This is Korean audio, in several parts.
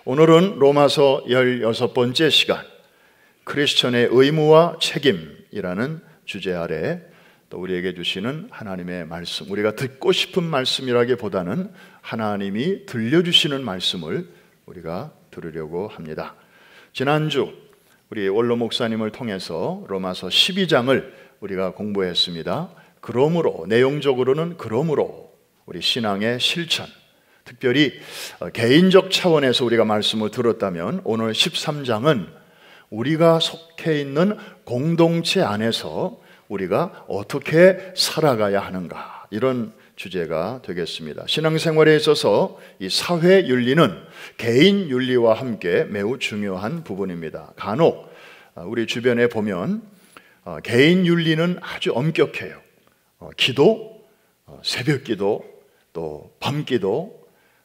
오늘은 로마서 16번째 시간, 크리스천의 의무와 책임이라는 주제 아래 또 우리에게 주시는 하나님의 말씀, 우리가 듣고 싶은 말씀이라기보다는 하나님이 들려주시는 말씀을 우리가 들으려고 합니다. 지난주 우리 원로 목사님을 통해서 로마서 12장을 우리가 공부했습니다. 그러므로, 내용적으로는 그러므로 우리 신앙의 실천, 특별히 개인적 차원에서 우리가 말씀을 들었다면 오늘 13장은 우리가 속해 있는 공동체 안에서 우리가 어떻게 살아가야 하는가, 이런 주제가 되겠습니다. 신앙생활에 있어서 이 사회 윤리는 개인 윤리와 함께 매우 중요한 부분입니다. 간혹 우리 주변에 보면 개인 윤리는 아주 엄격해요. 기도, 새벽 기도, 또 밤기도,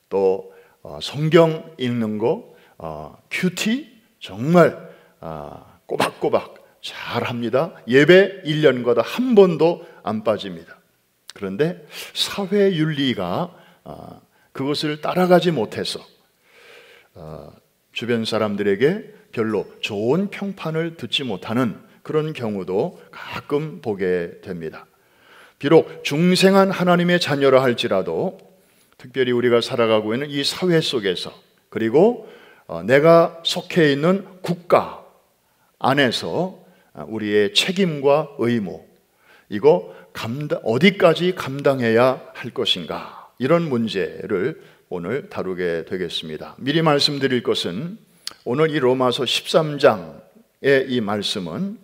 또 성경 읽는 거, 큐티 정말 꼬박꼬박 잘합니다. 예배 1년마다 한 번도 안 빠집니다. 그런데 사회윤리가 그것을 따라가지 못해서 주변 사람들에게 별로 좋은 평판을 듣지 못하는 그런 경우도 가끔 보게 됩니다. 비록 중생한 하나님의 자녀라 할지라도 특별히 우리가 살아가고 있는 이 사회 속에서, 그리고 내가 속해 있는 국가 안에서 우리의 책임과 의무, 이거 어디까지 감당해야 할 것인가, 이런 문제를 오늘 다루게 되겠습니다. 미리 말씀드릴 것은 오늘 이 로마서 13장의 이 말씀은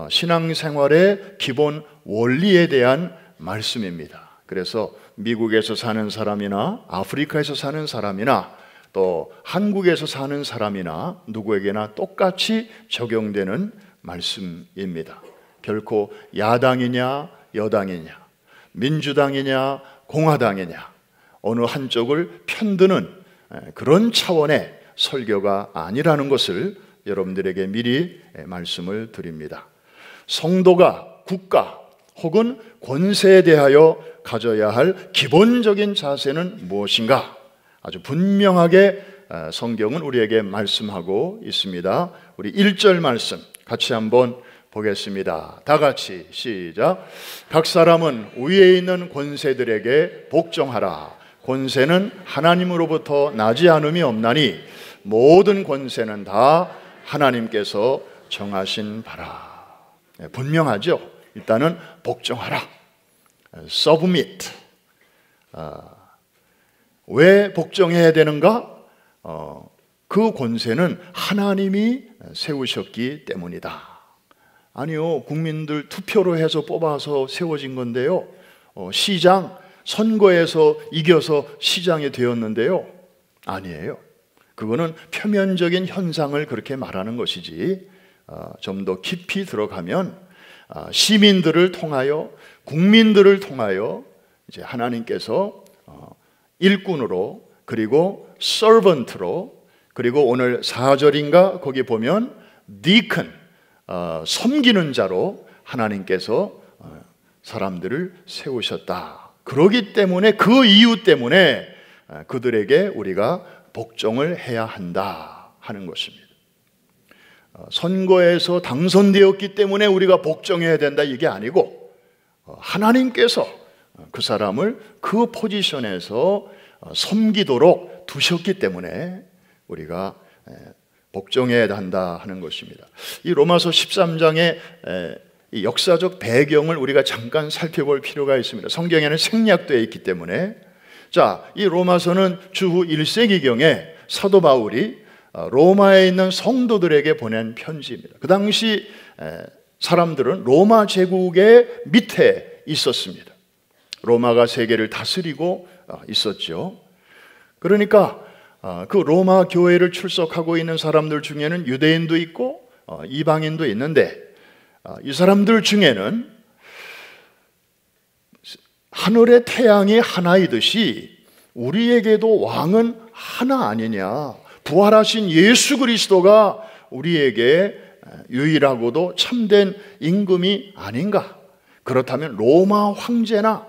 신앙생활의 기본 원리에 대한 말씀입니다. 그래서 미국에서 사는 사람이나 아프리카에서 사는 사람이나 또 한국에서 사는 사람이나 누구에게나 똑같이 적용되는 말씀입니다. 결코 야당이냐 여당이냐, 민주당이냐 공화당이냐, 어느 한쪽을 편드는 그런 차원의 설교가 아니라는 것을 여러분들에게 미리 말씀을 드립니다. 성도가 국가 혹은 권세에 대하여 가져야 할 기본적인 자세는 무엇인가? 아주 분명하게 성경은 우리에게 말씀하고 있습니다. 우리 1절 말씀 같이 한번 보겠습니다. 다 같이 시작. 각 사람은 위에 있는 권세들에게 복종하라. 권세는 하나님으로부터 나지 않음이 없나니 모든 권세는 다 하나님께서 정하신 바라. 분명하죠? 일단은 복종하라. Submit. 왜 복종해야 되는가? 그 권세는 하나님이 세우셨기 때문이다. 아니요, 국민들 투표로 해서 뽑아서 세워진 건데요. 시장, 선거에서 이겨서 시장이 되었는데요. 아니에요. 그거는 표면적인 현상을 그렇게 말하는 것이지, 좀 더 깊이 들어가면 시민들을 통하여, 국민들을 통하여 이제 하나님께서 일꾼으로, 그리고 서번트로, 그리고 오늘 4절인가 거기 보면 디큰, 섬기는 자로 하나님께서 사람들을 세우셨다. 그러기 때문에, 그 이유 때문에 그들에게 우리가 복종을 해야 한다 하는 것입니다. 선거에서 당선되었기 때문에 우리가 복종해야 된다, 이게 아니고 하나님께서 그 사람을 그 포지션에서 섬기도록 두셨기 때문에 우리가 복종해야 한다 하는 것입니다. 이 로마서 13장의 이 역사적 배경을 우리가 잠깐 살펴볼 필요가 있습니다. 성경에는 생략되어 있기 때문에. 자, 이 로마서는 주후 1세기경에 사도 바울이 로마에 있는 성도들에게 보낸 편지입니다. 그 당시 사람들은 로마 제국의 밑에 있었습니다. 로마가 세계를 다스리고 있었죠. 그러니까 그 로마 교회를 출석하고 있는 사람들 중에는 유대인도 있고 이방인도 있는데, 이 사람들 중에는 하늘의 태양이 하나이듯이 우리에게도 왕은 하나 아니냐, 부활하신 예수 그리스도가 우리에게 유일하고도 참된 임금이 아닌가. 그렇다면 로마 황제나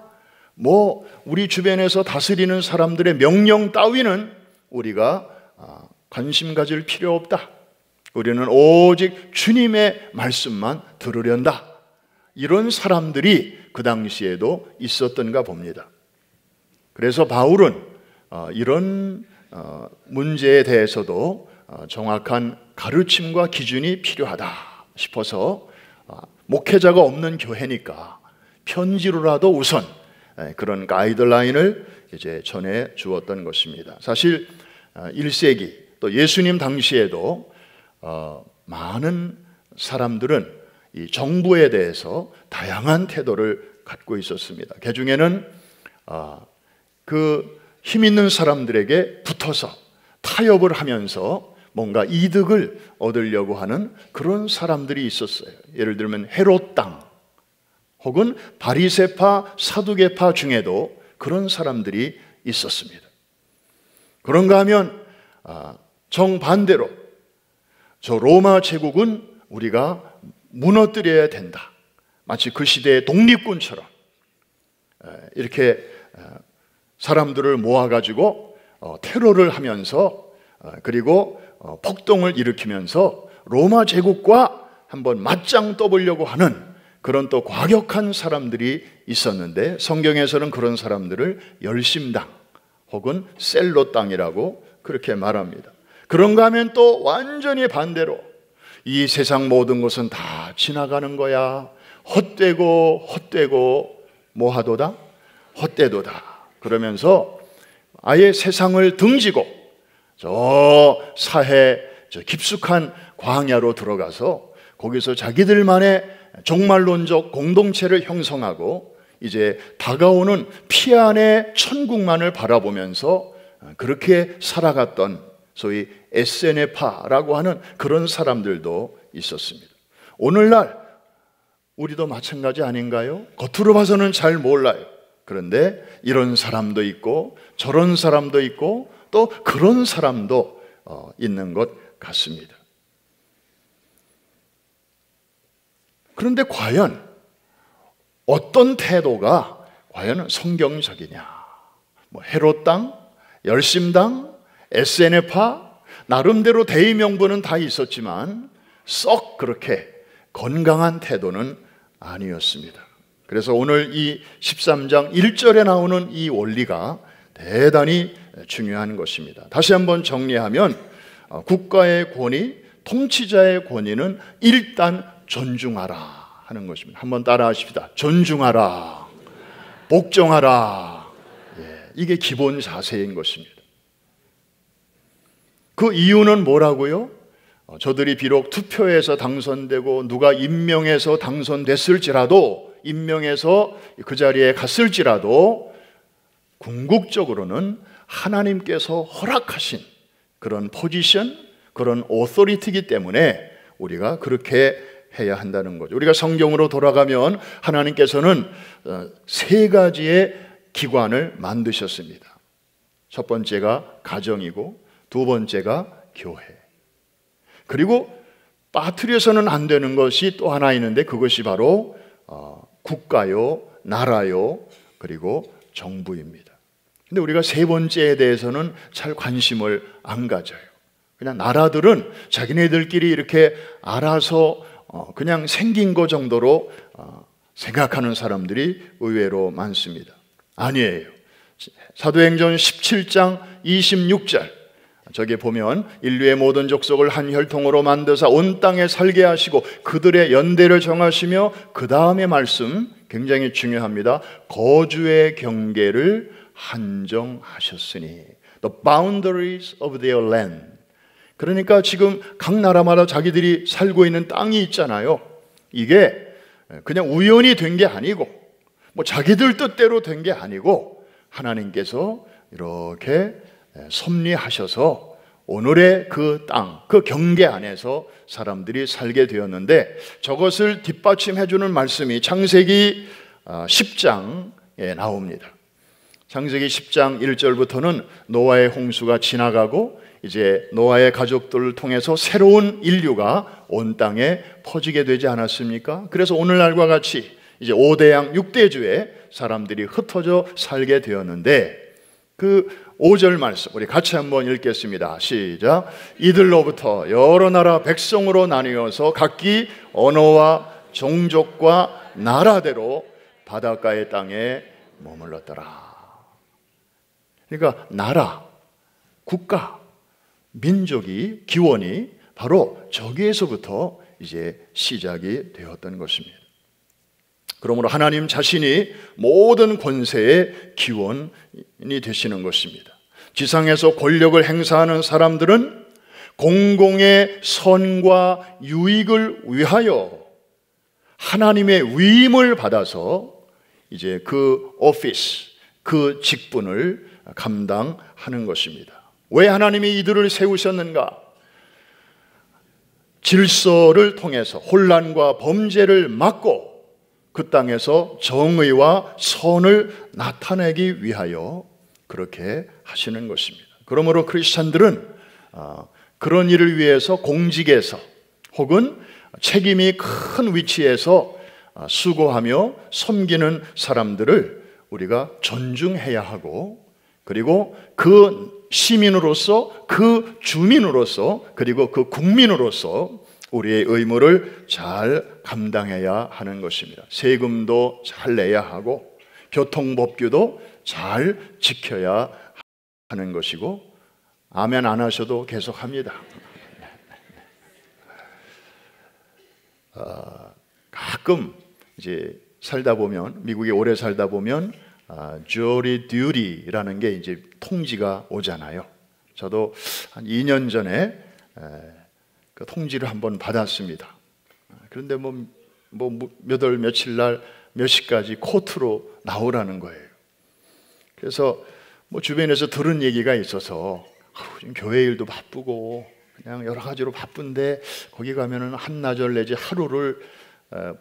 우리 주변에서 다스리는 사람들의 명령 따위는 우리가 관심 가질 필요 없다. 우리는 오직 주님의 말씀만 들으련다. 이런 사람들이 그 당시에도 있었던가 봅니다. 그래서 바울은 이런 문제에 대해서도 정확한 가르침과 기준이 필요하다 싶어서 목회자가 없는 교회니까 편지로라도 우선 그런 가이드라인을 이제 전해 주었던 것입니다. 사실 1세기 또 예수님 당시에도 많은 사람들은 이 정부에 대해서 다양한 태도를 갖고 있었습니다. 그 중에는 그 힘 있는 사람들에게 붙어서 타협을 하면서 뭔가 이득을 얻으려고 하는 그런 사람들이 있었어요. 예를 들면 헤롯 땅 혹은 바리새파, 사두개파 중에도 그런 사람들이 있었습니다. 그런가 하면 정반대로 저 로마 제국은 우리가 무너뜨려야 된다. 마치 그 시대의 독립군처럼 이렇게 사람들을 모아가지고 테러를 하면서 그리고 폭동을 일으키면서 로마 제국과 한번 맞짱 떠보려고 하는 그런 또 과격한 사람들이 있었는데 성경에서는 그런 사람들을 열심당 혹은 셀로 땅이라고 그렇게 말합니다. 그런가 하면 또 완전히 반대로 이 세상 모든 것은 다 지나가는 거야. 헛되고 뭐하도다? 헛되도다. 그러면서 아예 세상을 등지고 저 사해 저 깊숙한 광야로 들어가서 거기서 자기들만의 종말론적 공동체를 형성하고 이제 다가오는 피안의 천국만을 바라보면서 그렇게 살아갔던 소위 SNF파라고 하는 그런 사람들도 있었습니다. 오늘날 우리도 마찬가지 아닌가요? 겉으로 봐서는 잘 몰라요. 그런데 이런 사람도 있고 저런 사람도 있고 또 그런 사람도 있는 것 같습니다. 그런데 과연 어떤 태도가 과연 성경적이냐? 뭐 헤롯당, 열심당, SNF파 나름대로 대의명분은 다 있었지만 썩 그렇게 건강한 태도는 아니었습니다. 그래서 오늘 이 13장 1절에 나오는 이 원리가 대단히 중요한 것입니다. 다시 한번 정리하면 국가의 권위, 통치자의 권위는 일단 존중하라 하는 것입니다. 한번 따라 하십시다. 존중하라, 복종하라. 이게 기본 자세인 것입니다. 그 이유는 뭐라고요? 저들이 비록 투표에서 당선되고 누가 임명해서 당선됐을지라도 임명해서 그 자리에 갔을지라도 궁극적으로는 하나님께서 허락하신 그런 포지션, 그런 오토리티이기 때문에 우리가 그렇게 해야 한다는 거죠. 우리가 성경으로 돌아가면 하나님께서는 세 가지의 기관을 만드셨습니다. 첫 번째가 가정이고 두 번째가 교회. 그리고 빠뜨려서는 안 되는 것이 또 하나 있는데 그것이 바로 국가요, 나라요, 그리고 정부입니다. 근데 우리가 세 번째에 대해서는 잘 관심을 안 가져요. 그냥 나라들은 자기네들끼리 이렇게 알아서 그냥 생긴 것 정도로 생각하는 사람들이 의외로 많습니다. 아니에요. 사도행전 17장 26절 저기 보면 인류의 모든 족속을 한 혈통으로 만드사 온 땅에 살게 하시고 그들의 연대를 정하시며 그 다음의 말씀 굉장히 중요합니다. 거주의 경계를 한정하셨으니 The boundaries of their land. 그러니까 지금 각 나라마다 자기들이 살고 있는 땅이 있잖아요. 이게 그냥 우연히 된 게 아니고 뭐 자기들 뜻대로 된 게 아니고 하나님께서 이렇게 섭리하셔서 오늘의 그 땅, 그 경계 안에서 사람들이 살게 되었는데 저것을 뒷받침해주는 말씀이 창세기 10장에 나옵니다. 창세기 10장 1절부터는 노아의 홍수가 지나가고 이제 노아의 가족들을 통해서 새로운 인류가 온 땅에 퍼지게 되지 않았습니까? 그래서 오늘날과 같이 이제 5대양 6대주에 사람들이 흩어져 살게 되었는데 그 5절 말씀 우리 같이 한번 읽겠습니다. 시작. 이들로부터 여러 나라 백성으로 나뉘어서 각기 언어와 종족과 나라대로 바닷가의 땅에 머물렀더라. 그러니까 나라, 국가, 민족이, 기원이 바로 저기에서부터 이제 시작이 되었던 것입니다. 그러므로 하나님 자신이 모든 권세의 기원이 되시는 것입니다. 지상에서 권력을 행사하는 사람들은 공공의 선과 유익을 위하여 하나님의 위임을 받아서 이제 그 오피스, 그 직분을 감당하는 것입니다. 왜 하나님이 이들을 세우셨는가? 질서를 통해서 혼란과 범죄를 막고 그 땅에서 정의와 선을 나타내기 위하여 그렇게 하시는 것입니다. 그러므로 크리스찬들은 그런 일을 위해서 공직에서 혹은 책임이 큰 위치에서 수고하며 섬기는 사람들을 우리가 존중해야 하고, 그리고 그 시민으로서, 그 주민으로서, 그리고 그 국민으로서 우리의 의무를 잘 감당해야 하는 것입니다. 세금도 잘 내야 하고 교통법규도 잘 지켜야 하는 것이고, 아멘 안 하셔도 계속합니다. 가끔 이제 살다 보면, 미국에 오래 살다 보면 jury duty라는 게 이제 통지가 오잖아요. 저도 한 2년 전에 그 통지를 한번 받았습니다. 그런데 몇 월 며칠 날 몇 시까지 코트로 나오라는 거예요. 그래서 주변에서 들은 얘기가 있어서 지금 교회 일도 바쁘고 그냥 여러 가지로 바쁜데 거기 가면은 한나절 내지 하루를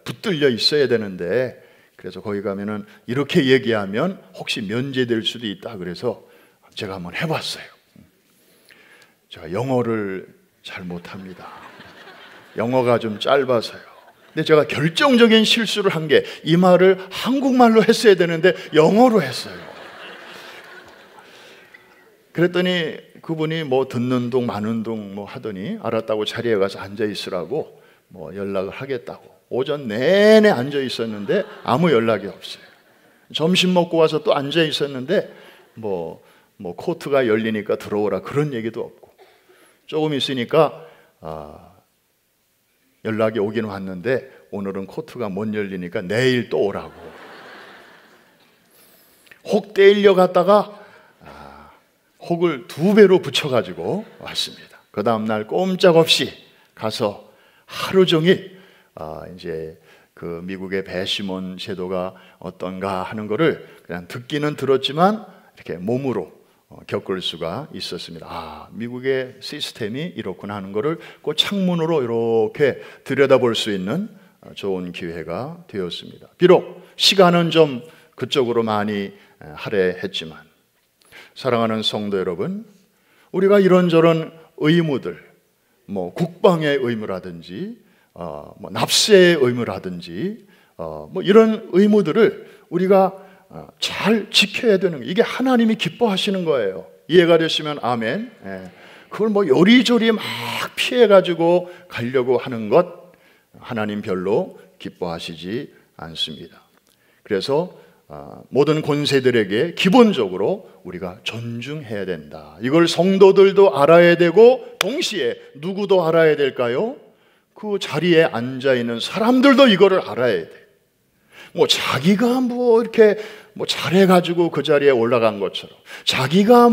붙들려 있어야 되는데, 그래서 거기 가면은 이렇게 얘기하면 혹시 면제될 수도 있다. 그래서 제가 한번 해봤어요. 제가 영어를 잘 못합니다. 영어가 좀 짧아서요. 근데 제가 결정적인 실수를 한 게 이 말을 한국말로 했어야 되는데 영어로 했어요. 그랬더니 그분이 듣는 둥 마는 둥 하더니 알았다고 자리에 가서 앉아 있으라고 연락을 하겠다고. 오전 내내 앉아 있었는데 아무 연락이 없어요. 점심 먹고 와서 또 앉아 있었는데 코트가 열리니까 들어오라 그런 얘기도 없고, 조금 있으니까 연락이 오긴 왔는데 오늘은 코트가 못 열리니까 내일 또 오라고. 혹 때리려 갔다가 혹을 2배로 붙여가지고 왔습니다. 그 다음날 꼼짝없이 가서 하루 종일 이제 그 미국의 배심원 제도가 어떤가 하는 거를 그냥 듣기는 들었지만 이렇게 몸으로 겪을 수가 있었습니다. 미국의 시스템이 이렇구나 하는 거를 그 창문으로 이렇게 들여다볼 수 있는 좋은 기회가 되었습니다. 비록 시간은 좀 그쪽으로 많이 할애했지만, 사랑하는 성도 여러분, 우리가 이런저런 의무들, 국방의 의무라든지 납세의 의무라든지 이런 의무들을 우리가 잘 지켜야 되는 거예요. 이게 하나님이 기뻐하시는 거예요. 이해가 되시면 아멘. 그걸 요리조리 막 피해가지고 가려고 하는 것, 하나님 별로 기뻐하시지 않습니다. 그래서 모든 권세들에게 기본적으로 우리가 존중해야 된다. 이걸 성도들도 알아야 되고, 동시에 누구도 알아야 될까요? 그 자리에 앉아있는 사람들도 이거를 알아야 돼. 자기가 이렇게 잘해가지고 그 자리에 올라간 것처럼, 자기가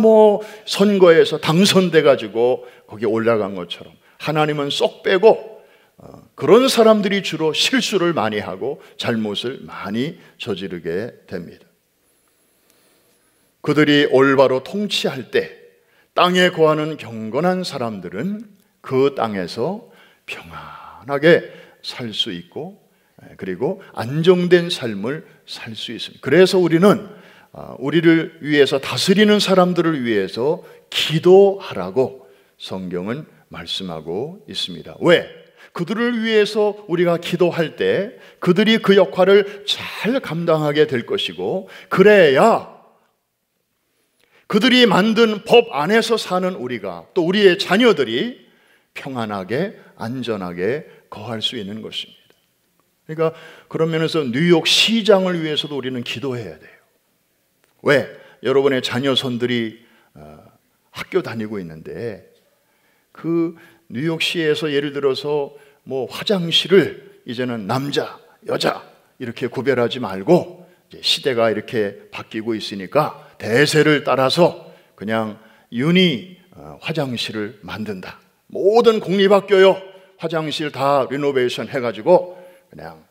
선거에서 당선돼가지고 거기 올라간 것처럼, 하나님은 쏙 빼고 그런 사람들이 주로 실수를 많이 하고 잘못을 많이 저지르게 됩니다. 그들이 올바로 통치할 때 땅에 거하는 경건한 사람들은 그 땅에서 평안하게 살 수 있고, 그리고 안정된 삶을 살 수 있습니다. 그래서 우리는 우리를 위해서, 다스리는 사람들을 위해서 기도하라고 성경은 말씀하고 있습니다. 왜? 그들을 위해서 우리가 기도할 때 그들이 그 역할을 잘 감당하게 될 것이고, 그래야 그들이 만든 법 안에서 사는 우리가, 또 우리의 자녀들이 평안하게 안전하게 거할 수 있는 것입니다. 그러니까 그런 면에서 뉴욕 시장을 위해서도 우리는 기도해야 돼요. 왜? 여러분의 자녀손들이 학교 다니고 있는데 그 뉴욕시에서 예를 들어서 뭐 화장실을 이제는 남자, 여자 이렇게 구별하지 말고 이제 시대가 이렇게 바뀌고 있으니까 대세를 따라서 그냥 유니 화장실을 만든다. 모든 공립학교요 화장실 다 리노베이션 해가지고 그냥,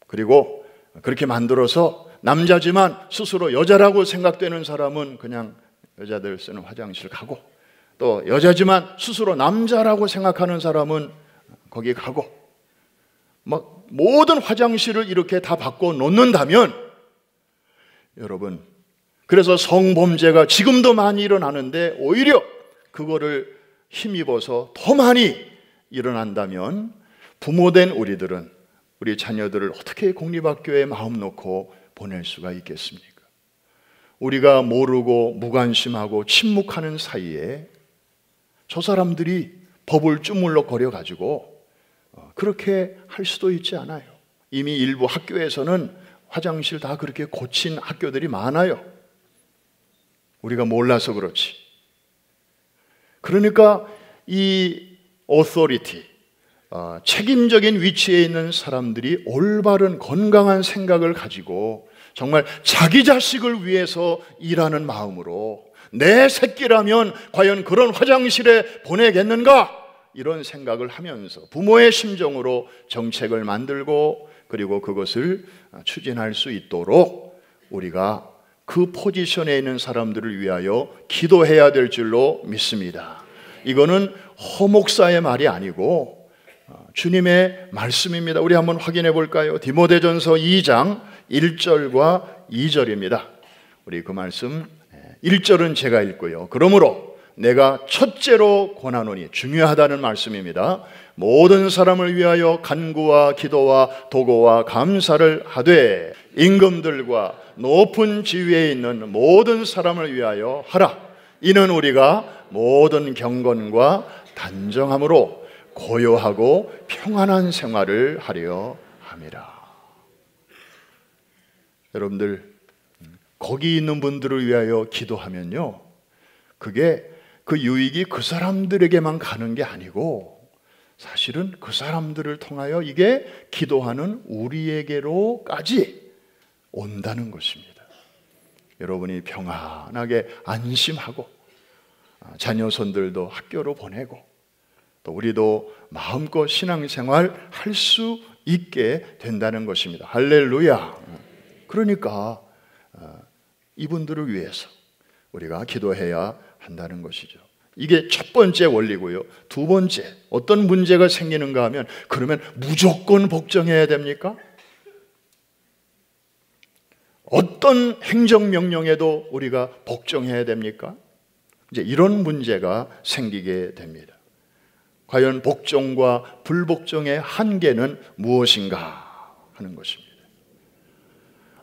그리고 그렇게 만들어서 남자지만 스스로 여자라고 생각되는 사람은 그냥 여자들 쓰는 화장실 가고, 또 여자지만 스스로 남자라고 생각하는 사람은 거기 가고, 막 모든 화장실을 이렇게 다 바꿔 놓는다면, 여러분, 그래서 성범죄가 지금도 많이 일어나는데 오히려 그거를 힘입어서 더 많이 일어난다면 부모된 우리들은 우리 자녀들을 어떻게 공립학교에 마음 놓고 보낼 수가 있겠습니까? 우리가 모르고 무관심하고 침묵하는 사이에 저 사람들이 법을 주물럭거려 가지고 그렇게 할 수도 있지 않아요. 이미 일부 학교에서는 화장실 다 그렇게 고친 학교들이 많아요. 우리가 몰라서 그렇지. 그러니까 이 authority, 책임적인 위치에 있는 사람들이 올바른 건강한 생각을 가지고 정말 자기 자식을 위해서 일하는 마음으로 내 새끼라면 과연 그런 화장실에 보내겠는가? 이런 생각을 하면서 부모의 심정으로 정책을 만들고 그리고 그것을 추진할 수 있도록 우리가 그 포지션에 있는 사람들을 위하여 기도해야 될 줄로 믿습니다. 이거는 허목사의 말이 아니고 주님의 말씀입니다. 우리 한번 확인해 볼까요? 디모데전서 2장 1절과 2절입니다. 우리 그 말씀 1절은 제가 읽고요. 그러므로 내가 첫째로 권하노니, 중요하다는 말씀입니다. 모든 사람을 위하여 간구와 기도와 도고와 감사를 하되 임금들과 높은 지위에 있는 모든 사람을 위하여 하라. 이는 우리가 모든 경건과 단정함으로 고요하고 평안한 생활을 하려 함이라. 여러분들, 거기 있는 분들을 위하여 기도하면요, 그게 그 유익이 그 사람들에게만 가는 게 아니고 사실은 그 사람들을 통하여 이게 기도하는 우리에게로까지 온다는 것입니다. 여러분이 평안하게 안심하고 자녀손들도 학교로 보내고 또 우리도 마음껏 신앙생활 할 수 있게 된다는 것입니다. 할렐루야. 그러니까 이분들을 위해서 우리가 기도해야 한다는 것이죠. 이게 첫 번째 원리고요. 두 번째, 어떤 문제가 생기는가 하면, 그러면 무조건 복종해야 됩니까? 어떤 행정명령에도 우리가 복종해야 됩니까? 이제 이런 문제가 생기게 됩니다. 과연 복종과 불복종의 한계는 무엇인가 하는 것입니다.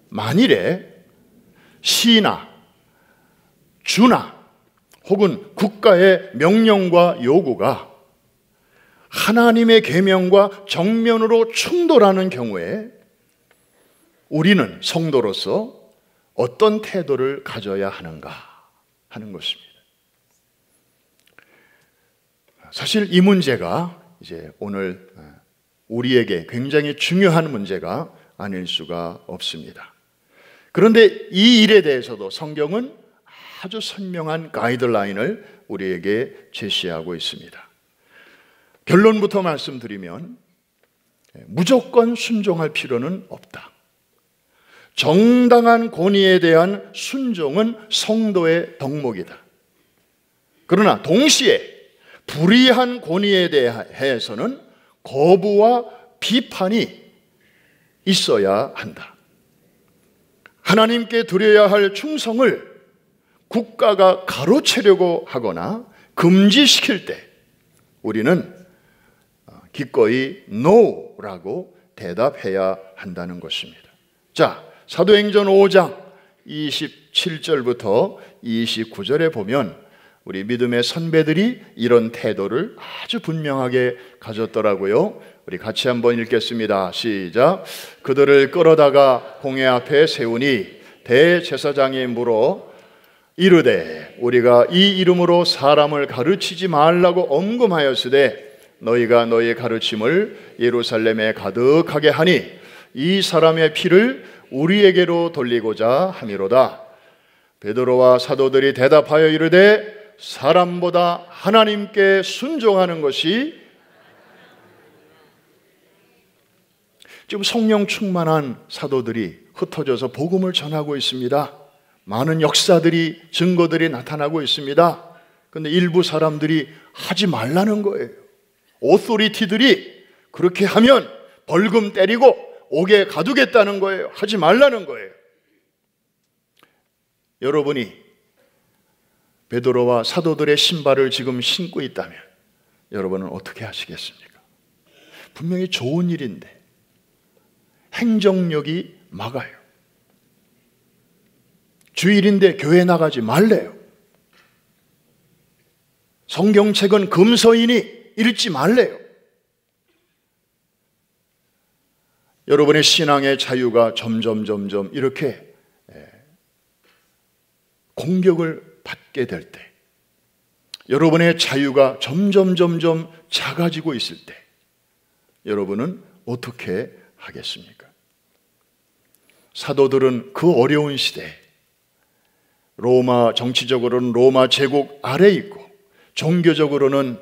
만일에 시나 주나 혹은 국가의 명령과 요구가 하나님의 계명과 정면으로 충돌하는 경우에 우리는 성도로서 어떤 태도를 가져야 하는가 하는 것입니다. 사실 이 문제가 이제 오늘 우리에게 굉장히 중요한 문제가 아닐 수가 없습니다. 그런데 이 일에 대해서도 성경은 아주 선명한 가이드라인을 우리에게 제시하고 있습니다. 결론부터 말씀드리면 무조건 순종할 필요는 없다. 정당한 권위에 대한 순종은 성도의 덕목이다. 그러나 동시에 불의한 권위에 대해서는 거부와 비판이 있어야 한다. 하나님께 드려야 할 충성을 국가가 가로채려고 하거나 금지시킬 때 우리는 기꺼이 NO라고 대답해야 한다는 것입니다. 자, 사도행전 5장 27절부터 29절에 보면 우리 믿음의 선배들이 이런 태도를 아주 분명하게 가졌더라고요. 우리 같이 한번 읽겠습니다. 시작. 그들을 끌어다가 공회 앞에 세우니 대제사장이 물어 이르되 우리가 이 이름으로 사람을 가르치지 말라고 엄금하였으되 너희가 너희 가르침을 예루살렘에 가득하게 하니 이 사람의 피를 우리에게로 돌리고자 함이로다. 베드로와 사도들이 대답하여 이르되 사람보다 하나님께 순종하는 것이. 지금 성령 충만한 사도들이 흩어져서 복음을 전하고 있습니다. 많은 역사들이, 증거들이 나타나고 있습니다. 그런데 일부 사람들이 하지 말라는 거예요. 오토리티들이 그렇게 하면 벌금 때리고 옥에 가두겠다는 거예요. 하지 말라는 거예요. 여러분이 베드로와 사도들의 신발을 지금 신고 있다면 여러분은 어떻게 하시겠습니까? 분명히 좋은 일인데 행정력이 막아요. 주일인데 교회 나가지 말래요. 성경책은 금서이니 읽지 말래요. 여러분의 신앙의 자유가 점점 이렇게 공격을 받게 될 때, 여러분의 자유가 점점 작아지고 있을 때 여러분은 어떻게 하겠습니까? 사도들은 그 어려운 시대에 로마, 정치적으로는 로마 제국 아래에 있고 종교적으로는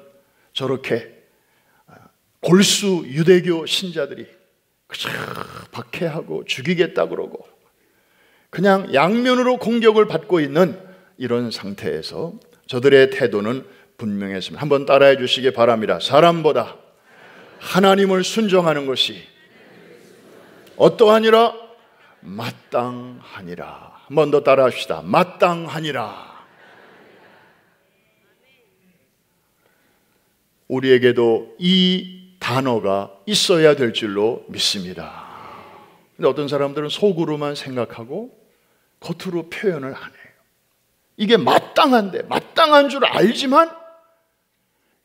저렇게 골수 유대교 신자들이 그저 박해하고 죽이겠다 그러고 그냥 양면으로 공격을 받고 있는 이런 상태에서 저들의 태도는 분명했습니다. 한번 따라해 주시기 바랍니다. 사람보다 하나님을 순종하는 것이 어떠하니라? 마땅하니라. 한 번 더 따라합시다. 마땅하니라. 우리에게도 이 단어가 있어야 될 줄로 믿습니다. 근데 어떤 사람들은 속으로만 생각하고 겉으로 표현을 안 해요. 이게 마땅한데, 마땅한 줄 알지만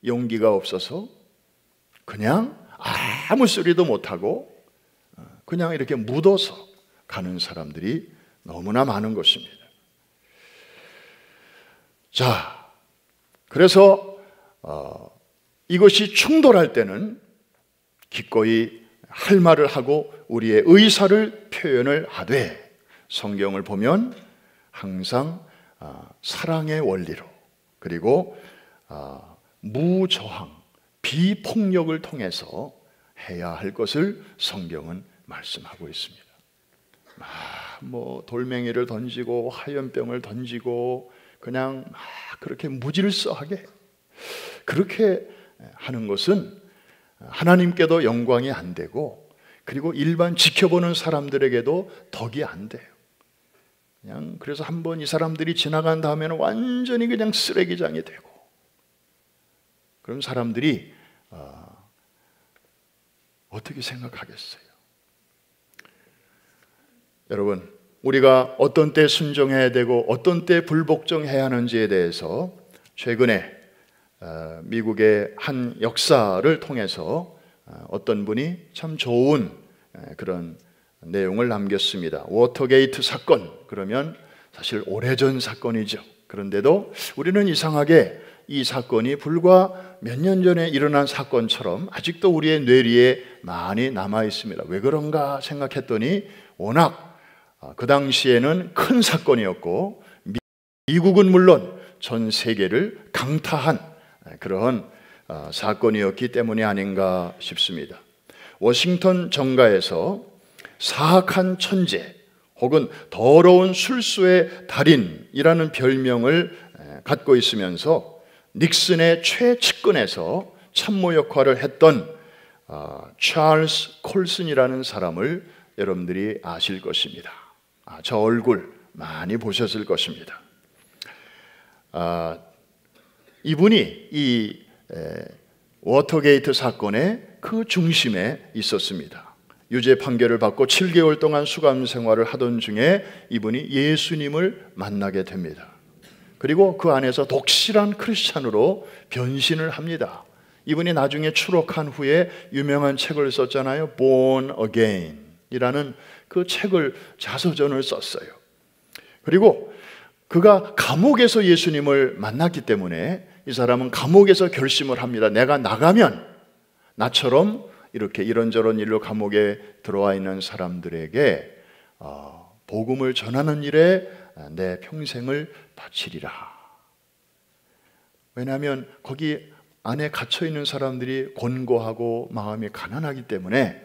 용기가 없어서 그냥 아무 소리도 못하고 그냥 이렇게 묻어서 가는 사람들이 너무나 많은 것입니다. 자, 그래서 이것이 충돌할 때는 기꺼이 할 말을 하고 우리의 의사를 표현을 하되 성경을 보면 항상 사랑의 원리로 그리고 무저항, 비폭력을 통해서 해야 할 것을 성경은 말씀하고 있습니다. 뭐 돌멩이를 던지고 화염병을 던지고 그냥 막 그렇게 무질서하게 그렇게 하는 것은 하나님께도 영광이 안 되고 그리고 일반 지켜보는 사람들에게도 덕이 안 돼요. 그냥 그래서 한번 이 사람들이 지나간 다음에는 완전히 그냥 쓰레기장이 되고 그럼 사람들이 어떻게 생각하겠어요? 여러분, 우리가 어떤 때 순종해야 되고 어떤 때 불복종해야 하는지에 대해서 최근에 미국의 한 역사를 통해서 어떤 분이 참 좋은 그런 내용을 남겼습니다. 워터게이트 사건, 그러면 사실 오래전 사건이죠. 그런데도 우리는 이상하게 이 사건이 불과 몇 년 전에 일어난 사건처럼 아직도 우리의 뇌리에 많이 남아 있습니다. 왜 그런가 생각했더니 워낙 그 당시에는 큰 사건이었고 미국은 물론 전 세계를 강타한 그런 사건이었기 때문이 아닌가 싶습니다. 워싱턴 정가에서 사악한 천재 혹은 더러운 술수의 달인이라는 별명을 갖고 있으면서 닉슨의 최측근에서 참모 역할을 했던 찰스 콜슨이라는 사람을 여러분들이 아실 것입니다. 저 얼굴 많이 보셨을 것입니다. 이분이 이 워터게이트 사건의 그 중심에 있었습니다. 유죄 판결을 받고 7개월 동안 수감 생활을 하던 중에 이분이 예수님을 만나게 됩니다. 그리고 그 안에서 독실한 크리스찬으로 변신을 합니다. 이분이 나중에 추록한 후에 유명한 책을 썼잖아요. Born Again 이라는 그 책을, 자서전을 썼어요. 그리고 그가 감옥에서 예수님을 만났기 때문에 이 사람은 감옥에서 결심을 합니다. 내가 나가면 나처럼 이렇게 이런저런 일로 감옥에 들어와 있는 사람들에게 복음을 전하는 일에 내 평생을 바치리라. 왜냐하면 거기 안에 갇혀 있는 사람들이 곤고하고 마음이 가난하기 때문에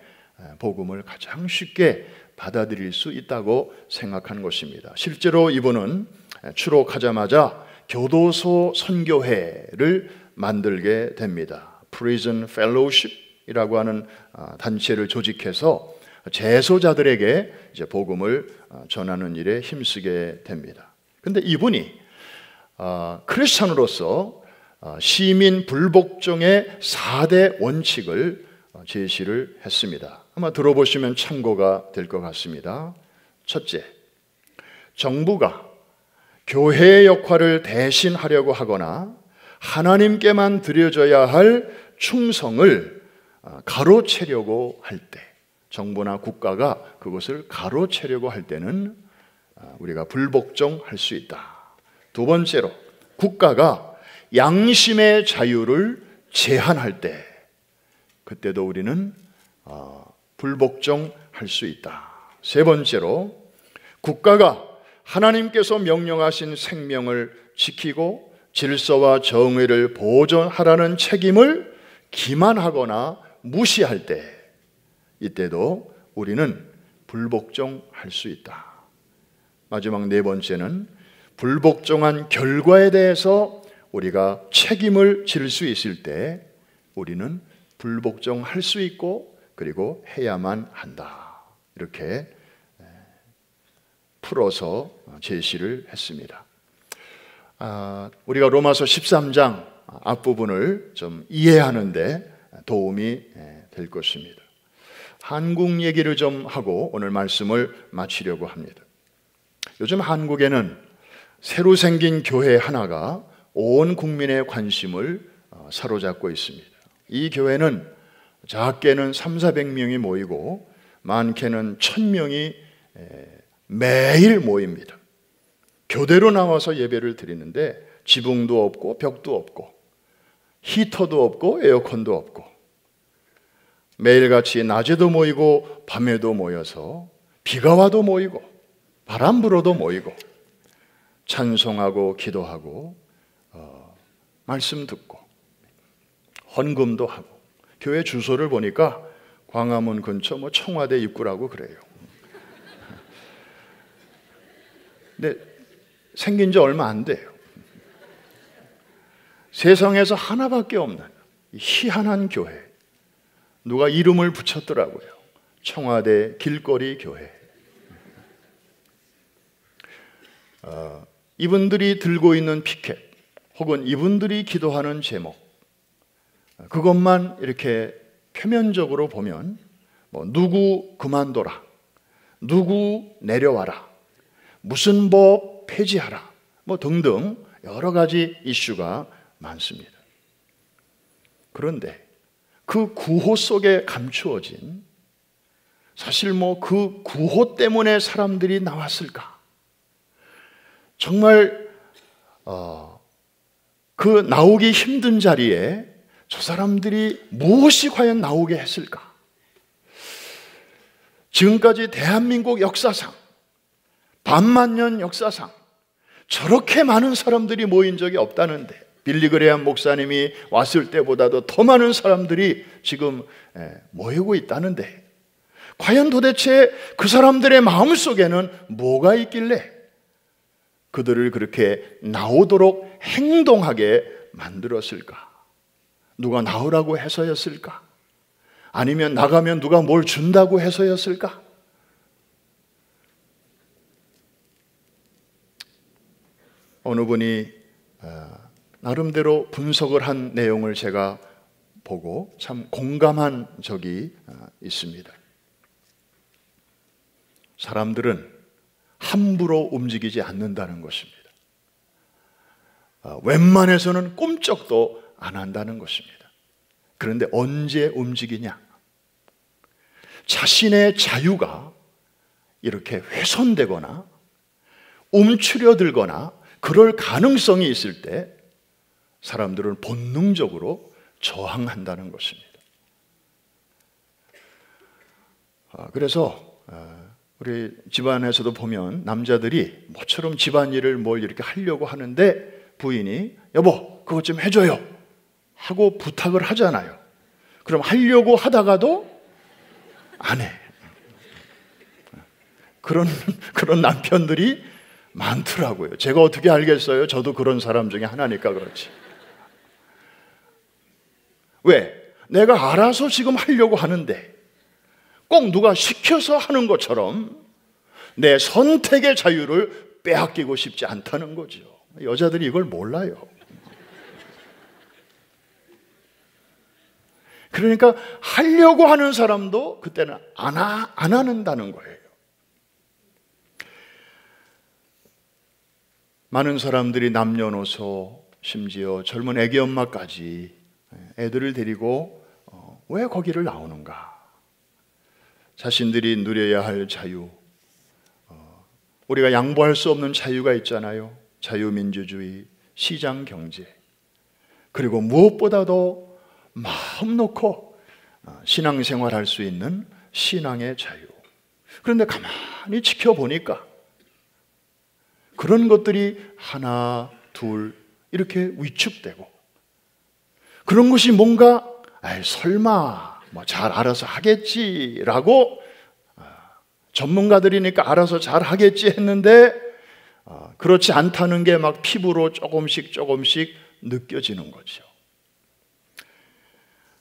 복음을 가장 쉽게 받아들일 수 있다고 생각한 것입니다. 실제로 이분은 추록하자마자 교도소 선교회를 만들게 됩니다. Prison Fellowship이라고 하는 단체를 조직해서 재소자들에게 이제 복음을 전하는 일에 힘쓰게 됩니다. 그런데 이분이 크리스천으로서 시민 불복종의 4대 원칙을 제시를 했습니다. 아마 들어보시면 참고가 될 것 같습니다. 첫째, 정부가 교회의 역할을 대신하려고 하거나 하나님께만 드려져야 할 충성을 가로채려고 할 때, 정부나 국가가 그것을 가로채려고 할 때는 우리가 불복종할 수 있다. 두 번째로, 국가가 양심의 자유를 제한할 때, 그때도 우리는 불복종할 수 있다. 세 번째로, 국가가 하나님께서 명령하신 생명을 지키고 질서와 정의를 보존하라는 책임을 기만하거나 무시할 때, 이때도 우리는 불복종할 수 있다. 마지막 네 번째는 불복종한 결과에 대해서 우리가 책임을 질 수 있을 때 우리는 불복종할 수 있고 그리고 해야만 한다. 이렇게 풀어서 제시를 했습니다. 우리가 로마서 13장 앞부분을 좀 이해하는 데 도움이 될 것입니다. 한국 얘기를 좀 하고 오늘 말씀을 마치려고 합니다. 요즘 한국에는 새로 생긴 교회 하나가 온 국민의 관심을 사로잡고 있습니다. 이 교회는 작게는 300~400명이 모이고 많게는 1000명이 매일 모입니다. 교대로 나와서 예배를 드리는데 지붕도 없고 벽도 없고 히터도 없고 에어컨도 없고 매일같이 낮에도 모이고 밤에도 모여서 비가 와도 모이고 바람 불어도 모이고 찬송하고 기도하고 말씀 듣고 헌금도 하고, 교회 주소를 보니까 광화문 근처 청와대 입구라고 그래요. 근데 생긴 지 얼마 안 돼요. 세상에서 하나밖에 없는 희한한 교회, 누가 이름을 붙였더라고요. 청와대 길거리 교회. 이분들이 들고 있는 피켓 혹은 이분들이 기도하는 제목, 그것만 이렇게 표면적으로 보면 누구 그만둬라, 누구 내려와라, 무슨 법 폐지하라 등등 여러 가지 이슈가 많습니다. 그런데 그 구호 속에 감추어진, 사실 그 구호 때문에 사람들이 나왔을까? 정말 그 나오기 힘든 자리에 저 사람들이 무엇이 과연 나오게 했을까? 지금까지 대한민국 역사상, 반만년 역사상 저렇게 많은 사람들이 모인 적이 없다는데, 빌리 그레함 목사님이 왔을 때보다도 더 많은 사람들이 지금 모이고 있다는데, 과연 도대체 그 사람들의 마음속에는 뭐가 있길래 그들을 그렇게 나오도록 행동하게 만들었을까? 누가 나오라고 해서였을까? 아니면 나가면 누가 뭘 준다고 해서였을까? 어느 분이 나름대로 분석을 한 내용을 제가 보고 참 공감한 적이 있습니다. 사람들은 함부로 움직이지 않는다는 것입니다. 웬만해서는 꼼짝도 안 한다는 것입니다. 그런데 언제 움직이냐? 자신의 자유가 이렇게 훼손되거나 움츠려들거나 그럴 가능성이 있을 때 사람들은 본능적으로 저항한다는 것입니다. 그래서 우리 집안에서도 보면 남자들이 모처럼 집안일을 뭘 이렇게 하려고 하는데 부인이 여보 그것 좀 해줘요 하고 부탁을 하잖아요. 그럼 하려고 하다가도 안 해. 그런 남편들이 많더라고요. 제가 어떻게 알겠어요? 저도 그런 사람 중에 하나니까 그렇지. 왜? 내가 알아서 지금 하려고 하는데 꼭 누가 시켜서 하는 것처럼 내 선택의 자유를 빼앗기고 싶지 않다는 거죠. 여자들이 이걸 몰라요. 그러니까 하려고 하는 사람도 그때는 안 한다는 거예요. 많은 사람들이 남녀노소 심지어 젊은 애기 엄마까지 애들을 데리고 왜 거기를 나오는가? 자신들이 누려야 할 자유, 우리가 양보할 수 없는 자유가 있잖아요. 자유민주주의, 시장경제, 그리고 무엇보다도 마음 놓고 신앙생활할 수 있는 신앙의 자유. 그런데 가만히 지켜보니까 그런 것들이 하나, 둘 이렇게 위축되고 그런 것이 뭔가 설마 뭐 잘 알아서 하겠지라고 전문가들이니까 알아서 잘 하겠지 했는데 그렇지 않다는 게 막 피부로 조금씩 느껴지는 거죠.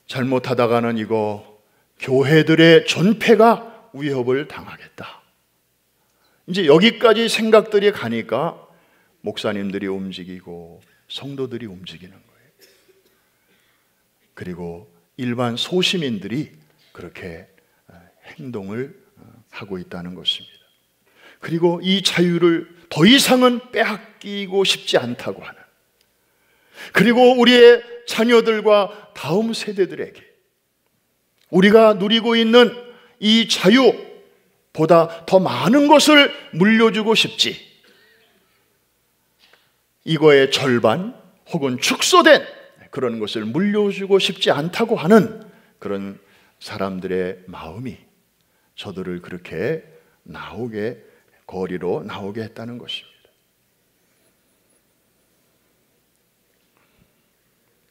잘못하다가는 이거 교회들의 존폐가 위협을 당하겠다. 이제 여기까지 생각들이 가니까 목사님들이 움직이고 성도들이 움직이는 거예요. 그리고 일반 소시민들이 그렇게 행동을 하고 있다는 것입니다. 그리고 이 자유를 더 이상은 빼앗기고 싶지 않다고 하는, 그리고 우리의 자녀들과 다음 세대들에게 우리가 누리고 있는 이 자유보다 더 많은 것을 물려주고 싶지, 이거의 절반 혹은 축소된 그런 것을 물려주고 싶지 않다고 하는 그런 사람들의 마음이 저들을 그렇게 거리로 나오게 했다는 것입니다.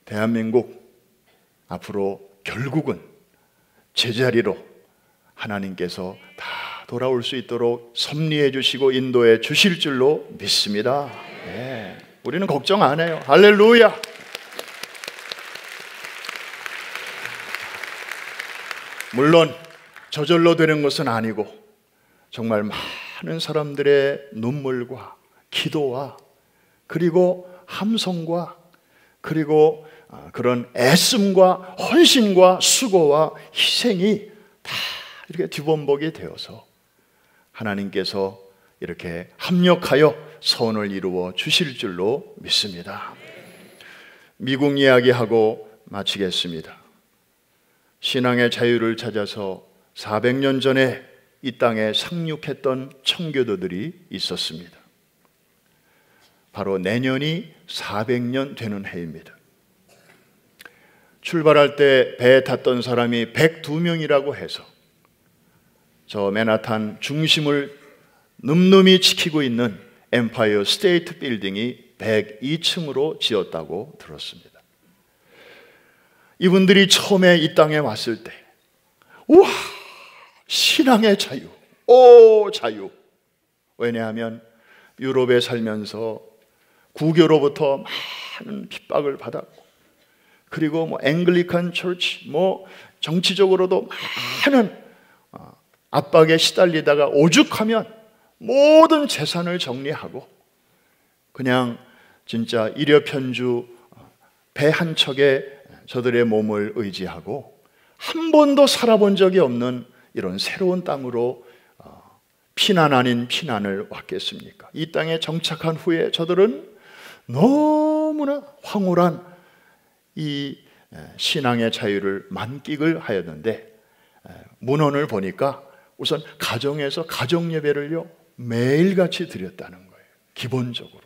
대한민국 앞으로 결국은 제자리로 하나님께서 다 돌아올 수 있도록 섭리해 주시고 인도해 주실 줄로 믿습니다. 네, 우리는 걱정 안 해요. 할렐루야. 물론 저절로 되는 것은 아니고 정말 많은 사람들의 눈물과 기도와 그리고 함성과 그리고 그런 애씀과 헌신과 수고와 희생이 다 이렇게 뒤범벅이 되어서 하나님께서 이렇게 합력하여 선을 이루어 주실 줄로 믿습니다. 미국 이야기하고 마치겠습니다. 신앙의 자유를 찾아서 400년 전에 이 땅에 상륙했던 청교도들이 있었습니다. 바로 내년이 400년 되는 해입니다. 출발할 때 배에 탔던 사람이 102명이라고 해서 저 맨하탄 중심을 늠름히 지키고 있는 엠파이어 스테이트 빌딩이 102층으로 지었다고 들었습니다. 이분들이 처음에 이 땅에 왔을 때 우와, 신앙의 자유, 오 자유. 왜냐하면 유럽에 살면서 구교로부터 많은 핍박을 받았고, 그리고 뭐 앵글리칸 처치, 뭐 정치적으로도 많은 압박에 시달리다가 오죽하면 모든 재산을 정리하고 그냥 진짜 일여편주 배 한 척에 저들의 몸을 의지하고 한 번도 살아본 적이 없는 이런 새로운 땅으로 피난 아닌 피난을 왔겠습니까? 이 땅에 정착한 후에 저들은 너무나 황홀한 이 신앙의 자유를 만끽을 하였는데, 문헌을 보니까 우선 가정에서 가정 예배를요 매일같이 드렸다는 거예요. 기본적으로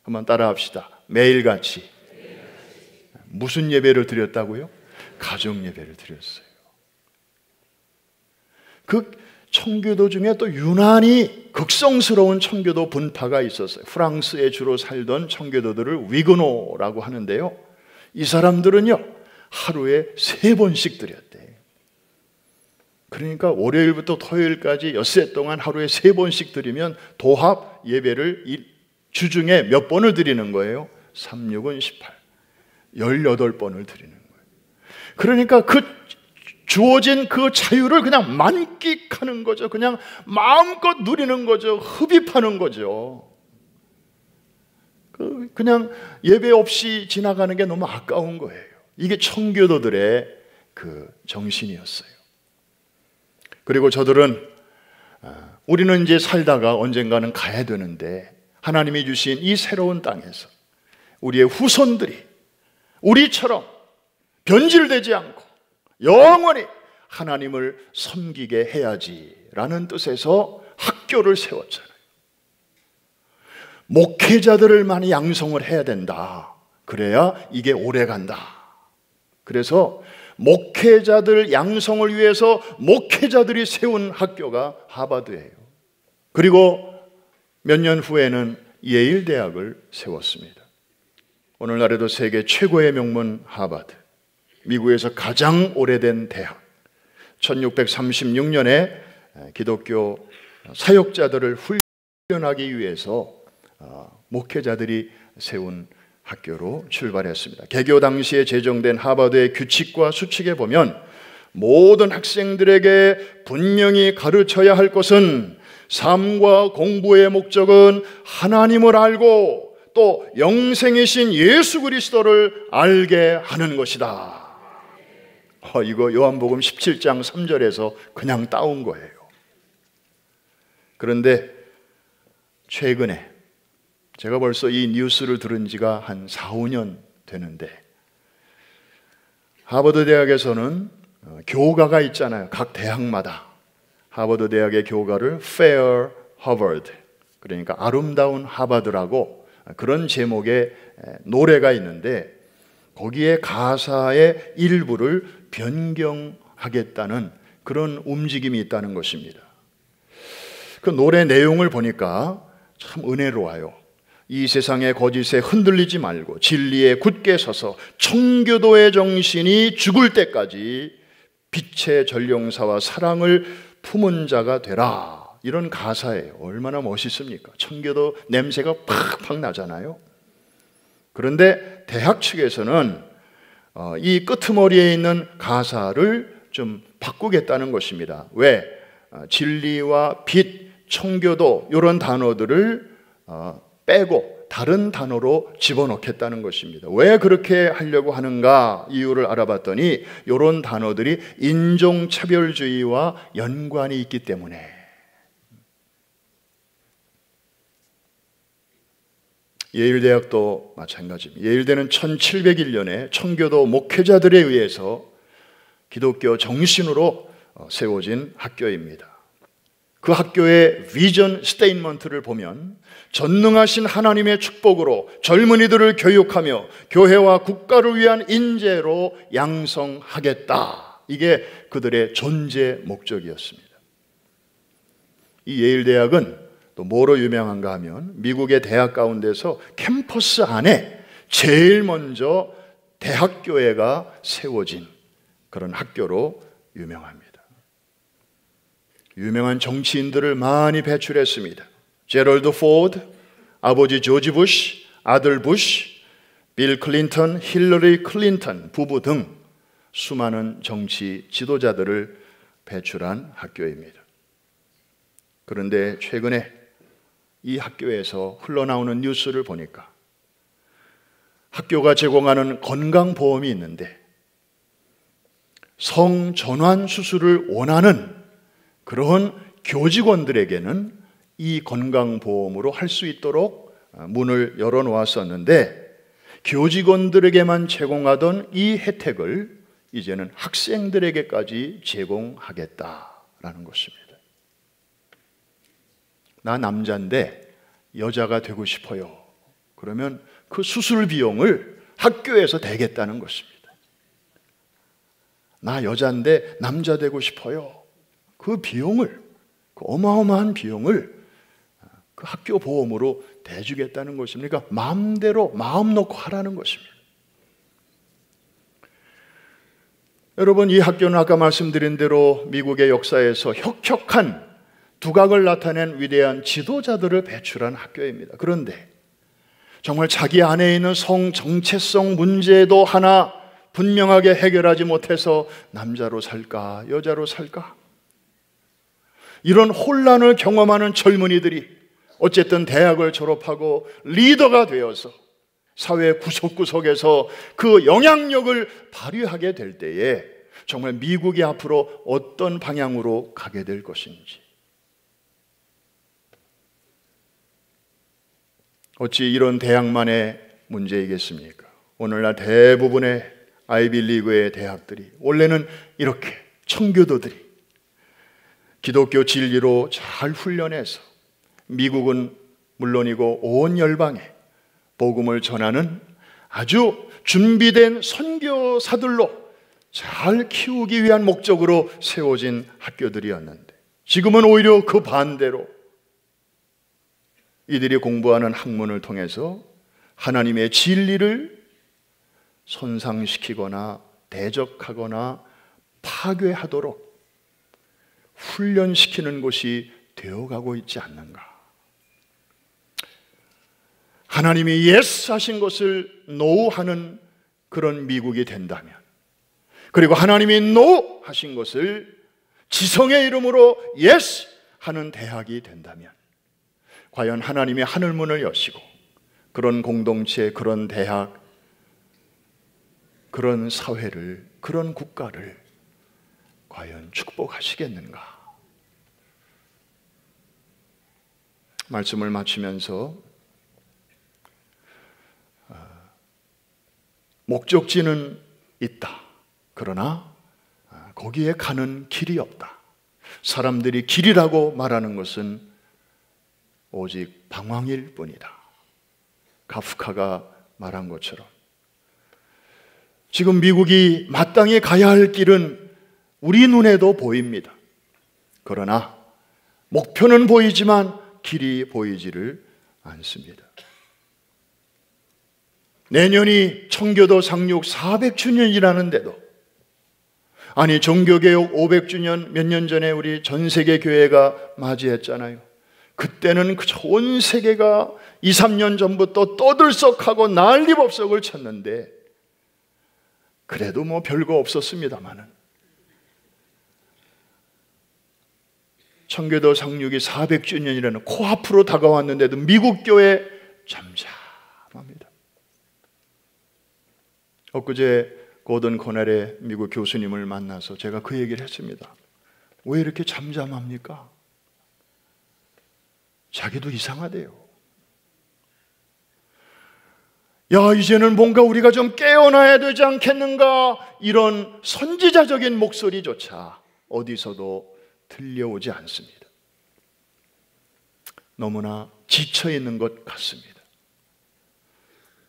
한번 따라합시다. 매일같이. 무슨 예배를 드렸다고요? 가정 예배를 드렸어요. 그 청교도 중에 또 유난히 극성스러운 청교도 분파가 있었어요. 프랑스에 주로 살던 청교도들을 위그노라고 하는데요, 이 사람들은요 하루에 3번씩 드렸대요. 그러니까 월요일부터 토요일까지 엿새 동안 하루에 3번씩 드리면 도합 예배를 주중에 몇 번을 드리는 거예요? 3, 6은 18, 18번을 드리는 거예요. 그러니까 그 주어진 그 자유를 그냥 만끽하는 거죠. 그냥 마음껏 누리는 거죠. 흡입하는 거죠. 그냥 예배 없이 지나가는 게 너무 아까운 거예요. 이게 청교도들의 그 정신이었어요. 그리고 저들은 우리는 이제 살다가 언젠가는 가야 되는데, 하나님이 주신 이 새로운 땅에서 우리의 후손들이 우리처럼 변질되지 않고 영원히 하나님을 섬기게 해야지라는 뜻에서 학교를 세웠잖아요. 목회자들을 많이 양성을 해야 된다. 그래야 이게 오래 간다. 그래서 목회자들 양성을 위해서 목회자들이 세운 학교가 하버드예요. 그리고 몇 년 후에는 예일 대학을 세웠습니다. 오늘날에도 세계 최고의 명문 하버드, 미국에서 가장 오래된 대학, 1636년에 기독교 사역자들을 훈련하기 위해서 목회자들이 세운 학교로 출발했습니다. 개교 당시에 제정된 하버드의 규칙과 수칙에 보면 모든 학생들에게 분명히 가르쳐야 할 것은 삶과 공부의 목적은 하나님을 알고 또 영생이신 예수 그리스도를 알게 하는 것이다. 이거 요한복음 17장 3절에서 그냥 따온 거예요. 그런데 최근에 제가 벌써 이 뉴스를 들은 지가 한 4, 5년 되는데, 하버드 대학에서는 교가가 있잖아요. 각 대학마다. 하버드 대학의 교가를 Fair Harvard, 그러니까 아름다운 하버드라고 그런 제목의 노래가 있는데, 거기에 가사의 일부를 변경하겠다는 그런 움직임이 있다는 것입니다. 그 노래 내용을 보니까 참 은혜로워요. 이 세상의 거짓에 흔들리지 말고 진리에 굳게 서서 청교도의 정신이 죽을 때까지 빛의 전령사와 사랑을 품은 자가 되라. 이런 가사예요. 얼마나 멋있습니까? 청교도 냄새가 팍팍 나잖아요. 그런데 대학 측에서는 이 끄트머리에 있는 가사를 좀 바꾸겠다는 것입니다. 왜? 진리와 빛, 청교도 이런 단어들을 빼고 다른 단어로 집어넣겠다는 것입니다. 왜 그렇게 하려고 하는가 이유를 알아봤더니 이런 단어들이 인종차별주의와 연관이 있기 때문에. 예일대학도 마찬가지입니다. 예일대는 1701년에 청교도 목회자들에 의해서 기독교 정신으로 세워진 학교입니다. 그 학교의 비전 스테이트먼트를 보면 전능하신 하나님의 축복으로 젊은이들을 교육하며 교회와 국가를 위한 인재로 양성하겠다. 이게 그들의 존재 목적이었습니다. 이 예일대학은 또 뭐로 유명한가 하면 미국의 대학 가운데서 캠퍼스 안에 제일 먼저 대학교회가 세워진 그런 학교로 유명합니다. 유명한 정치인들을 많이 배출했습니다. 제럴드 포드, 아버지 조지 부시, 아들 부시, 빌 클린턴, 힐러리 클린턴 부부 등 수많은 정치 지도자들을 배출한 학교입니다. 그런데 최근에 이 학교에서 흘러나오는 뉴스를 보니까 학교가 제공하는 건강보험이 있는데 성전환 수술을 원하는 그런 교직원들에게는 이 건강보험으로 할 수 있도록 문을 열어놓았었는데, 교직원들에게만 제공하던 이 혜택을 이제는 학생들에게까지 제공하겠다라는 것입니다. 나 남자인데 여자가 되고 싶어요. 그러면 그 수술 비용을 학교에서 대겠다는 것입니다. 나 여자인데 남자 되고 싶어요. 그 비용을, 그 어마어마한 비용을 그 학교 보험으로 대주겠다는 것입니다. 그러니까 마음대로 마음 놓고 하라는 것입니다. 여러분, 이 학교는 아까 말씀드린 대로 미국의 역사에서 혁혁한 두각을 나타낸 위대한 지도자들을 배출한 학교입니다. 그런데 정말 자기 안에 있는 성 정체성 문제도 하나 분명하게 해결하지 못해서 남자로 살까 여자로 살까, 이런 혼란을 경험하는 젊은이들이 어쨌든 대학을 졸업하고 리더가 되어서 사회 구석구석에서 그 영향력을 발휘하게 될 때에 정말 미국이 앞으로 어떤 방향으로 가게 될 것인지, 어찌 이런 대학만의 문제이겠습니까? 오늘날 대부분의 아이비리그의 대학들이 원래는 이렇게 청교도들이 기독교 진리로 잘 훈련해서 미국은 물론이고 온 열방에 복음을 전하는 아주 준비된 선교사들로 잘 키우기 위한 목적으로 세워진 학교들이었는데, 지금은 오히려 그 반대로 이들이 공부하는 학문을 통해서 하나님의 진리를 손상시키거나 대적하거나 파괴하도록 훈련시키는 곳이 되어가고 있지 않는가. 하나님이 예스 하신 것을 노 하는 그런 미국이 된다면, 그리고 하나님이 노 하신 것을 지성의 이름으로 예스 하는 대학이 된다면, 과연 하나님이 하늘문을 여시고 그런 공동체, 그런 대학, 그런 사회를, 그런 국가를 과연 축복하시겠는가? 말씀을 마치면서 목적지는 있다. 그러나 거기에 가는 길이 없다. 사람들이 길이라고 말하는 것은 오직 방황일 뿐이다. 카프카가 말한 것처럼 지금 미국이 마땅히 가야 할 길은 우리 눈에도 보입니다. 그러나 목표는 보이지만 길이 보이지를 않습니다. 내년이 청교도 상륙 400주년이라는데도, 아니 종교개혁 500주년 몇 년 전에 우리 전 세계 교회가 맞이했잖아요. 그때는 그저 온 세계가 2, 3년 전부터 떠들썩하고 난리법석을 쳤는데, 그래도 뭐 별거 없었습니다만은 청교도 상륙이 400주년이라는 코앞으로 다가왔는데도 미국 교회 잠잠합니다. 엊그제 고든 코넬의 미국 교수님을 만나서 제가 그 얘기를 했습니다. 왜 이렇게 잠잠합니까? 자기도 이상하대요. 야, 이제는 뭔가 우리가 좀 깨어나야 되지 않겠는가, 이런 선지자적인 목소리조차 어디서도 들려오지 않습니다. 너무나 지쳐있는 것 같습니다.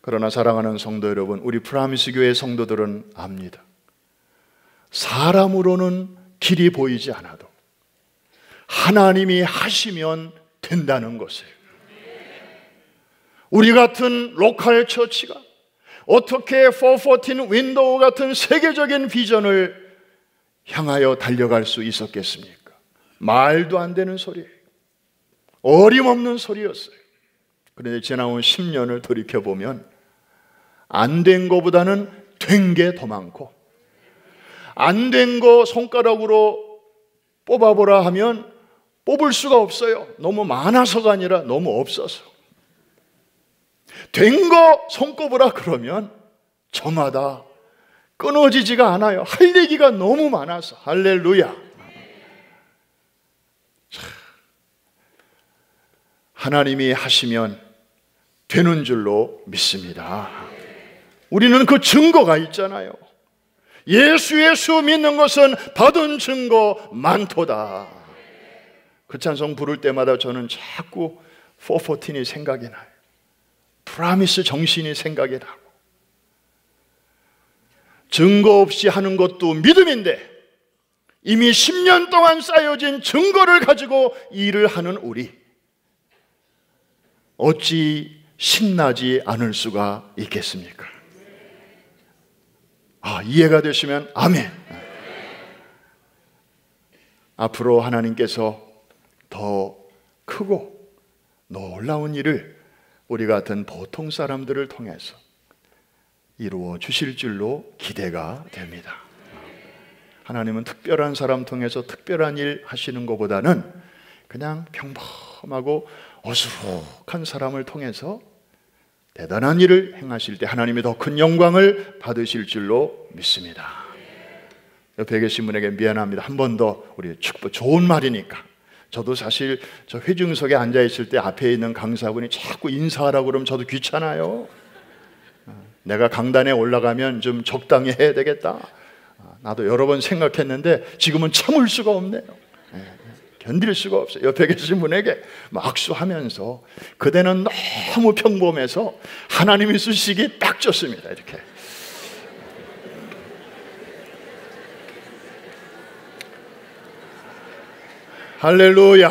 그러나 사랑하는 성도 여러분, 우리 프라미스 교회 성도들은 압니다. 사람으로는 길이 보이지 않아도 하나님이 하시면 된다는 것을, 우리 같은 로컬 처치가 어떻게 414 윈도우 같은 세계적인 비전을 향하여 달려갈 수 있었겠습니까? 말도 안 되는 소리예요. 어림없는 소리였어요. 그런데 지나온 10년을 돌이켜보면 안 된 거보다는 된 게 더 많고, 안 된 거 손가락으로 뽑아보라 하면 뽑을 수가 없어요. 너무 많아서가 아니라 너무 없어서. 된 거 손꼽으라 그러면 저마다 끊어지지가 않아요. 할 얘기가 너무 많아서. 할렐루야. 하나님이 하시면 되는 줄로 믿습니다. 우리는 그 증거가 있잖아요. 예수 믿는 것은 받은 증거 많도다. 그 찬송 부를 때마다 저는 자꾸 414이 생각이 나요. 프라미스 정신이 생각이 나고, 증거 없이 하는 것도 믿음인데 이미 10년 동안 쌓여진 증거를 가지고 일을 하는 우리, 어찌 신나지 않을 수가 있겠습니까? 이해가 되시면 아멘. 앞으로 하나님께서 더 크고 놀라운 일을 우리 같은 보통 사람들을 통해서 이루어 주실 줄로 기대가 됩니다. 하나님은 특별한 사람 통해서 특별한 일 하시는 것보다는 그냥 평범하고 어수룩한 사람을 통해서 대단한 일을 행하실 때 하나님이 더 큰 영광을 받으실 줄로 믿습니다. 옆에 계신 분에게 미안합니다. 한 번 더 우리 축복, 좋은 말이니까. 저도 사실 저 회중석에 앉아 있을 때 앞에 있는 강사분이 자꾸 인사하라고 그러면 저도 귀찮아요. 내가 강단에 올라가면 좀 적당히 해야 되겠다. 나도 여러 번 생각했는데 지금은 참을 수가 없네요. 견딜 수가 없어요. 옆에 계신 분에게 악수하면서 그대는 너무 평범해서 하나님이 쓰시기 딱 좋습니다. 이렇게. 할렐루야.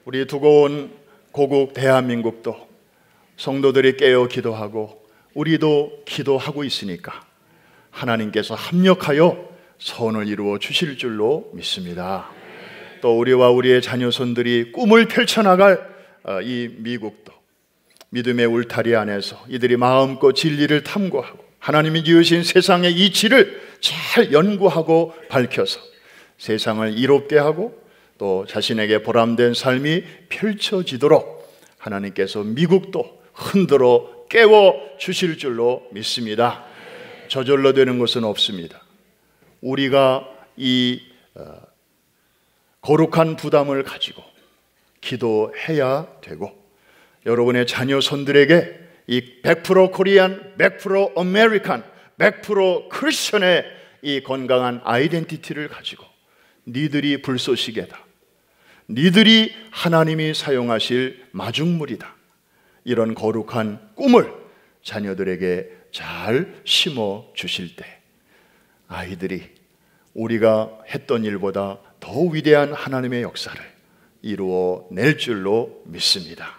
우리 두고 온 고국 대한민국도 성도들이 깨어 기도하고 우리도 기도하고 있으니까 하나님께서 합력하여 선을 이루어 주실 줄로 믿습니다. 또 우리와 우리의 자녀손들이 꿈을 펼쳐나갈 이 미국도 믿음의 울타리 안에서 이들이 마음껏 진리를 탐구하고 하나님이 지으신 세상의 이치를 잘 연구하고 밝혀서 세상을 이롭게 하고 또 자신에게 보람된 삶이 펼쳐지도록 하나님께서 미국도 흔들어 깨워 주실 줄로 믿습니다. 저절로 되는 것은 없습니다. 우리가 이 거룩한 부담을 가지고 기도해야 되고, 여러분의 자녀 손들에게 이 100% 코리안, 100% 아메리칸, 100% 크리스천의 이 건강한 아이덴티티를 가지고 니들이 불쏘시개다, 니들이 하나님이 사용하실 마중물이다, 이런 거룩한 꿈을 자녀들에게 잘 심어 주실 때 아이들이 우리가 했던 일보다 더 위대한 하나님의 역사를 이루어 낼 줄로 믿습니다.